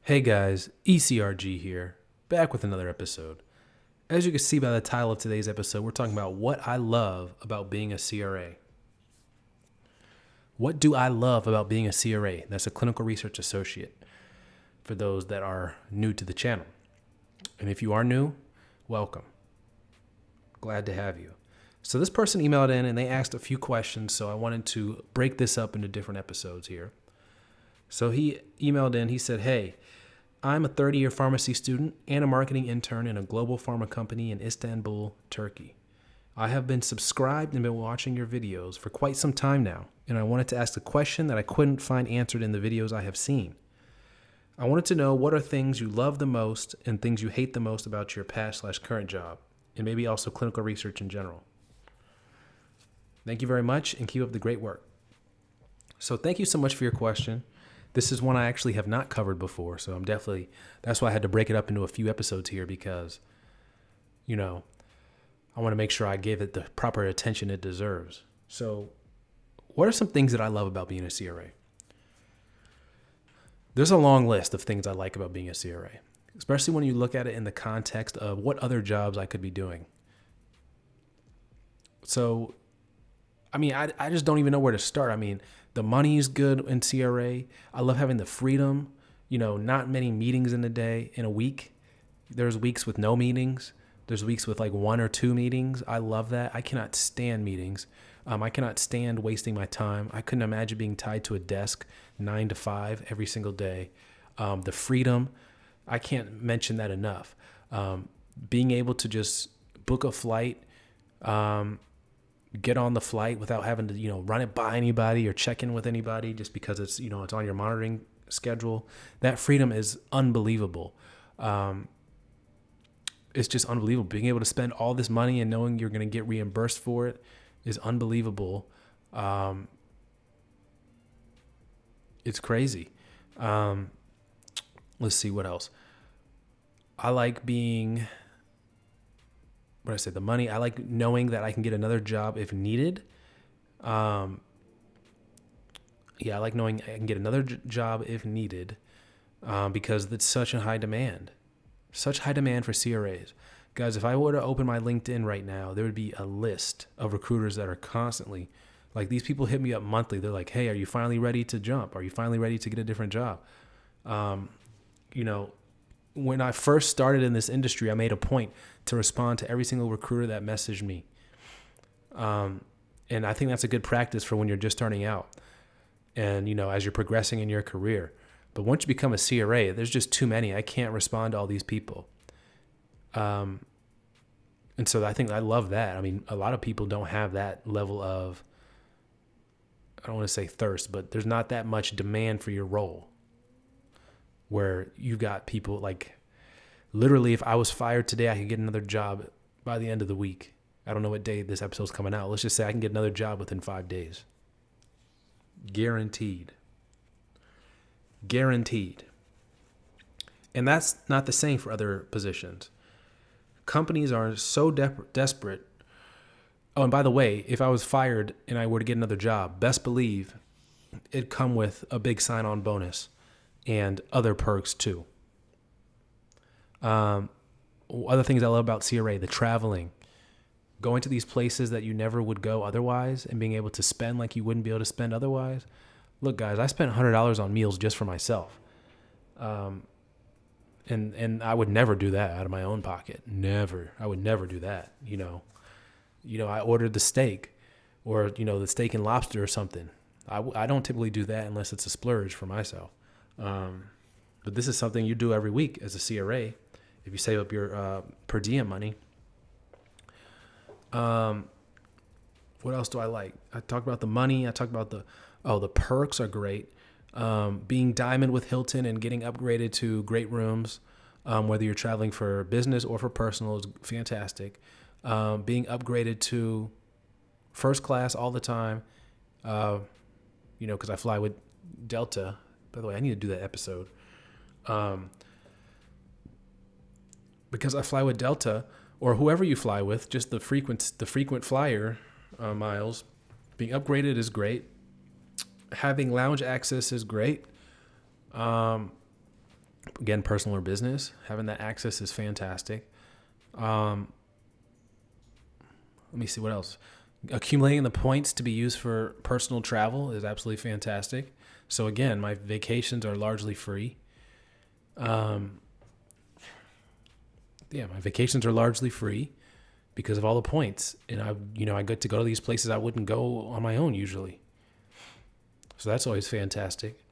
Hey guys, ECRG here, back with another episode. As you can see by the title of today's episode, we're talking about what I love about being a CRA. What do I love about being a CRA? That's a clinical research associate for those that are new to the channel. And if you are new, welcome. Glad to have you. So this person emailed in and they asked a few questions, so I wanted to break this up into different episodes here. So he emailed in, he said, hey, I'm a 30-year pharmacy student and a marketing intern in a global pharma company in Istanbul, Turkey. I have been subscribed and been watching your videos for quite some time now, and I wanted to ask a question that I couldn't find answered in the videos I have seen. I wanted to know what are things you love the most and things you hate the most about your past/current job, and maybe also clinical research in general. Thank you very much, and keep up the great work. So thank you so much for your question. This is one I actually have not covered before, so that's why I had to break it up into a few episodes here because, I want to make sure I gave it the proper attention it deserves. So what are some things that I love about being a CRA? There's a long list of things I like about being a CRA, especially when you look at it in the context of what other jobs I could be doing. So, I just don't even know where to start. The money is good in CRA. I love having the freedom, not many meetings in a week. There's weeks with no meetings. There's weeks with like 1 or 2 meetings. I love that. I cannot stand meetings. I cannot stand wasting my time. I couldn't imagine being tied to a desk 9 to 5 every single day. The freedom, I can't mention that enough. Being able to just book a flight, get on the flight without having to, run it by anybody or check in with anybody just because it's, it's on your monitoring schedule. That freedom is unbelievable. It's just unbelievable. Being able to spend all this money and knowing you're going to get reimbursed for it is unbelievable. It's crazy. Let's see what else. I like being... the money. I like knowing that I can get another job if needed. I like knowing I can get another job if needed because it's such a high demand. Such high demand for CRAs. Guys, if I were to open my LinkedIn right now, there would be a list of recruiters that are constantly, like these people hit me up monthly. They're like, hey, are you finally ready to jump? Are you finally ready to get a different job? When I first started in this industry, I made a point to respond to every single recruiter that messaged me. And I think that's a good practice for when you're just starting out and, as you're progressing in your career. But once you become a CRA, there's just too many. I can't respond to all these people. And so I think I love that. A lot of people don't have that level of, I don't want to say thirst, but there's not that much demand for your role. Where you got people like, literally, if I was fired today, I could get another job by the end of the week. I don't know what day this episode's coming out. Let's just say I can get another job within 5 days. Guaranteed. And that's not the same for other positions. Companies are so desperate. Oh, and by the way, if I was fired and I were to get another job, best believe it'd come with a big sign-on bonus and other perks too. Other things I love about CRA, the traveling, going to these places that you never would go otherwise and being able to spend like you wouldn't be able to spend otherwise. Look, guys, I spent $100 on meals just for myself. And I would never do that out of my own pocket. Never. I would never do that. I ordered the steak or, the steak and lobster or something. I don't typically do that unless it's a splurge for myself. But this is something you do every week as a CRA if you save up your per diem money. What else do I like? I talked about the money. I talked about the perks are great. Being diamond with Hilton and getting upgraded to great rooms, whether you're traveling for business or for personal, is fantastic. Being upgraded to first class all the time, because I fly with Delta. By the way, I need to do that episode. Because I fly with Delta or whoever you fly with, just the frequent flyer miles, being upgraded is great. Having lounge access is great. Again, personal or business, having that access is fantastic. Let me see what else. Accumulating the points to be used for personal travel is absolutely fantastic. So again, my vacations are largely free. My vacations are largely free because of all the points, and I get to go to these places I wouldn't go on my own usually. So that's always fantastic.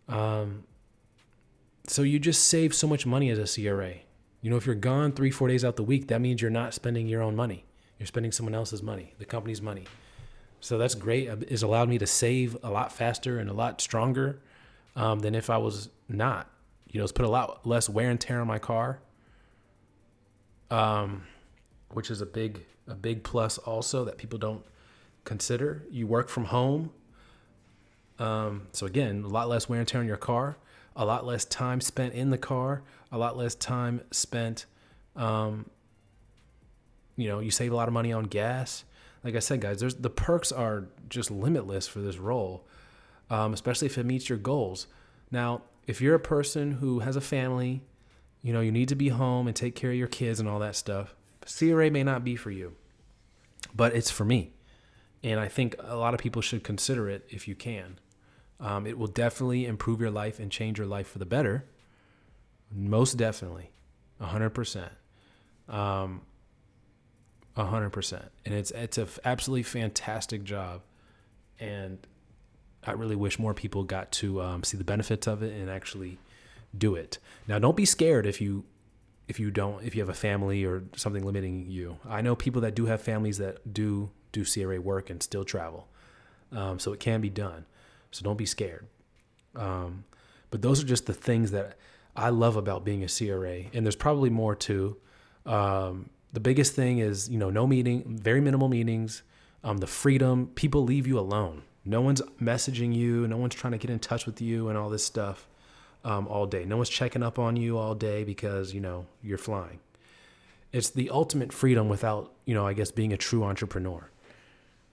So you just save so much money as a CRA. If you're gone 3-4 days out the week, that means you're not spending your own money. You're spending someone else's money, the company's money. So that's great. It's allowed me to save a lot faster and a lot stronger than if I was not. It's put a lot less wear and tear on my car, which is a big plus also that people don't consider. You work from home. So again, a lot less wear and tear on your car, a lot less time spent in the car, a lot less time spent, you save a lot of money on gas. Like I said, guys, the perks are just limitless for this role, especially if it meets your goals. Now, if you're a person who has a family, you need to be home and take care of your kids and all that stuff, CRA may not be for you, but it's for me. And I think a lot of people should consider it if you can. It will definitely improve your life and change your life for the better. Most definitely. 100%. 100%. And it's an absolutely fantastic job. And I really wish more people got to see the benefits of it and actually do it. Now, don't be scared if you have a family or something limiting you. I know people that do have families that do CRA work and still travel. So it can be done. So don't be scared. But those are just the things that I love about being a CRA. And there's probably more too. The biggest thing is, no meeting, very minimal meetings, the freedom. People leave you alone. No one's messaging you. No one's trying to get in touch with you and all this stuff all day. No one's checking up on you all day because, you're flying. It's the ultimate freedom without, I guess, being a true entrepreneur.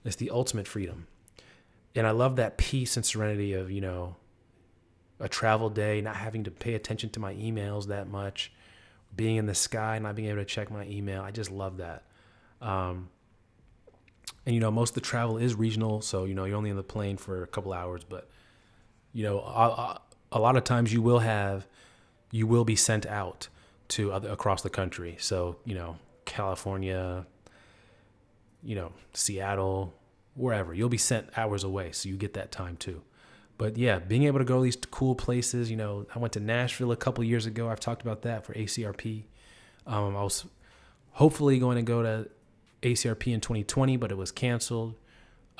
It's the ultimate freedom. And I love that peace and serenity of, a travel day, not having to pay attention to my emails that much, being in the sky, not being able to check my email. I just love that. And, most of the travel is regional. So, you're only in the plane for a couple hours, but, a lot of times you will be sent out to across the country. So, California, Seattle, wherever, you'll be sent hours away. So you get that time too. But yeah, being able to go to these cool places, I went to Nashville a couple years ago. I've talked about that for ACRP. I was hopefully going to go to ACRP in 2020, but it was canceled.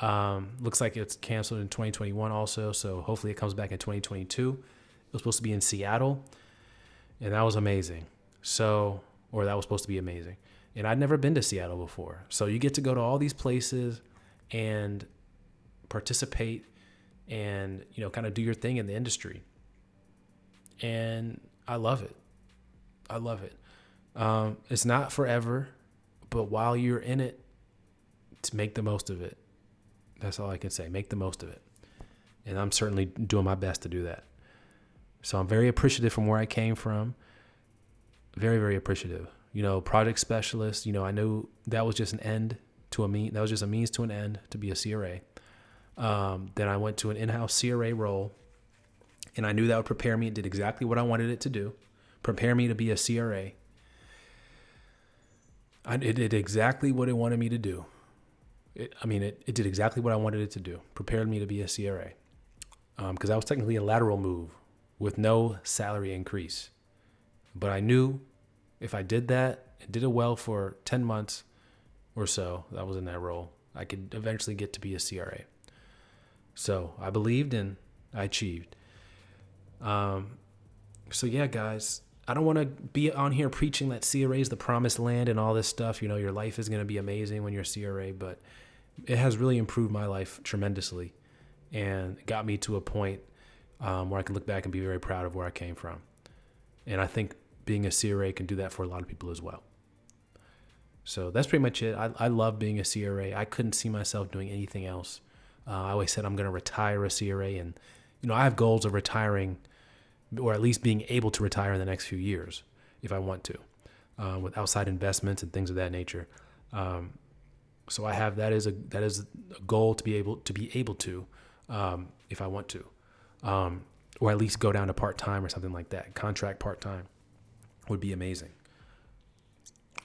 Looks like it's canceled in 2021 also. So hopefully it comes back in 2022. It was supposed to be in Seattle, and that was amazing. That was supposed to be amazing. And I'd never been to Seattle before. So you get to go to all these places and participate and, kind of do your thing in the industry. And I love it. It's not forever, but while you're in it, to make the most of it. That's all I can say. Make the most of it. And I'm certainly doing my best to do that. So I'm very appreciative from where I came from. Very, very appreciative. Project specialist, I knew that was just that was just a means to an end to be a CRA. Then I went to an in-house CRA role, and I knew that would prepare me. It did exactly what I wanted it to do, prepare me to be a CRA. It did exactly what it wanted me to do. It did exactly what I wanted it to do, prepared me to be a CRA. Because I was technically a lateral move with no salary increase. But I knew if I did that and did it well for 10 months or so, that was in that role, I could eventually get to be a CRA. So I believed and I achieved. So yeah, guys, I don't want to be on here preaching that CRA is the promised land and all this stuff. Your life is going to be amazing when you're a CRA, but it has really improved my life tremendously and got me to a point where I can look back and be very proud of where I came from. And I think being a CRA can do that for a lot of people as well. So that's pretty much it. I love being a CRA. I couldn't see myself doing anything else. I always said I'm going to retire a CRA, and I have goals of retiring or at least being able to retire in the next few years if I want to, with outside investments and things of that nature. So I have that is a goal to be able to, if I want to, or at least go down to part-time or something like that. Contract part-time would be amazing.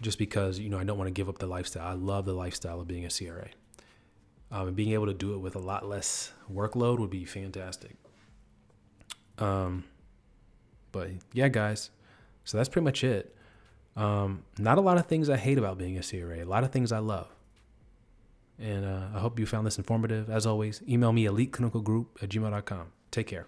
Just because, I don't want to give up the lifestyle. I love the lifestyle of being a CRA. And being able to do it with a lot less workload would be fantastic. But yeah, guys, so that's pretty much it. Not a lot of things I hate about being a CRA. A lot of things I love. And I hope you found this informative. As always, email me eliteclinicalgroup@gmail.com. Take care.